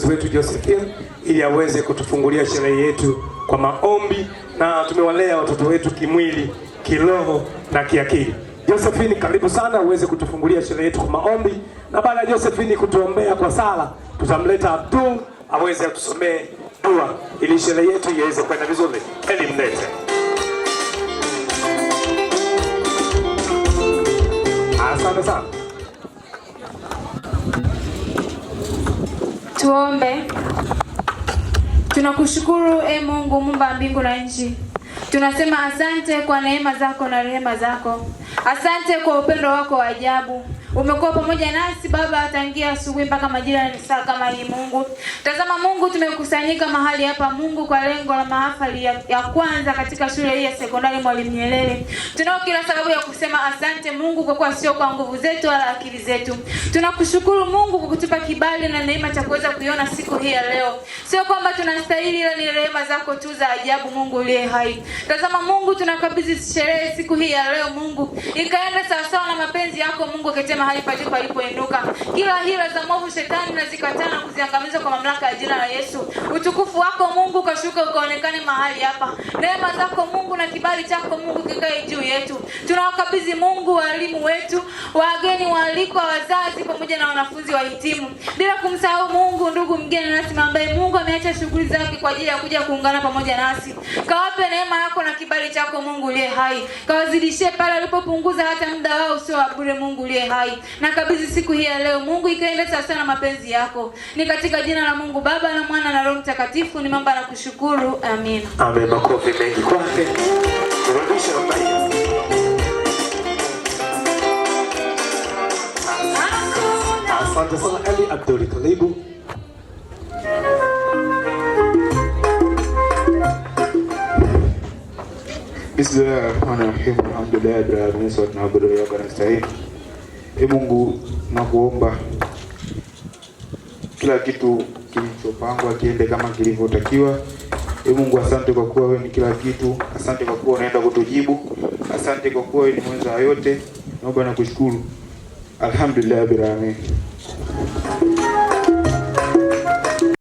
wetu Josephine ili aweze kutufungulia sherehe yetu kwa maombi, na tumewalea watoto wetu kimwili, kiroho na kiakili. Josephine, karibu sana uweze kutufungulia sherehe yetu kwa maombi, na baada ya Josephine kutuombea kwa sala, tutamleta Abdul aweze kutusomea dua ili sherehe yetu iweze kwenda vizuri. Elimlete. Asante sana. Tuombe. Tunakushukuru Mungu muumba mbingu na nchi. Tunasema asante kwa neema zako na rehema zako. Asante kwa upendo wako wa ajabu. Umekuwa pamoja nasi Baba tangia asubuhi mpaka majira ya saa kama hii Mungu. Tazama Mungu, tumekusanyika mahali hapa Mungu kwa lengo la mahafali ya kwanza katika shule hii ya sekondari Mwalimu Nyerere. Tunao kila sababu ya kusema asante Mungu, kwa kuwa sio kwa nguvu zetu wala akili zetu. Tunakushukuru Mungu kwa kutupa kibali na neema cha kuweza kuiona siku hii ya leo. Sio kwamba tunastahili, ila ni rehema zako tu za ajabu Mungu uliye hai. Tazama Mungu, tunakabidhi sherehe siku hii ya leo Mungu, ikaenda sawa sawa na mapenzi yako Mungu, akitema mahali palipo alipoinuka. Kila hila za mwovu shetani na zikatana kuziangamiza kwa mamlaka ya jina la Yesu. Utukufu wako Mungu kashuka ukaonekane mahali hapa. Neema zako Mungu na kibali chako Mungu kikae juu yetu. Tunawakabidhi Mungu walimu wetu, wageni waalikwa, wazazi pamoja na wanafunzi wahitimu. Bila kumsahau Mungu ndugu mgeni nasi ambaye Mungu ameacha shughuli zake kwa ajili ya kuja kuungana pamoja nasi. Kawape neema yako na kibali chako Mungu uliye hai. Kawazidishie pale alipopunguza hata muda wao sio wa bure Mungu uliye hai. Na kabidhi siku hii ya leo Mungu ikaende sawa na mapenzi yako. Ni katika jina la Mungu Baba na Mwana na Roho Mtakatifu nimeomba na kushukuru. Amen. Amen. Makofi mengi kwake. Rudisha mbaya. Asante sana Ali Abdul, karibu. Bismillahirrahmanirrahim. Alhamdulillah rabbil alamin wa na'budu wa nasta'in. Mungu nakuomba kila kitu kilichopangwa kiende kama kilivyotakiwa. Mungu asante kwa kuwa wewe ni kila kitu. Asante kwa kuwa unaenda kutujibu. Asante kwa kuwa wewe ni mwenza yote. Naomba na kushukuru. Alhamdulillah rabbil alamin.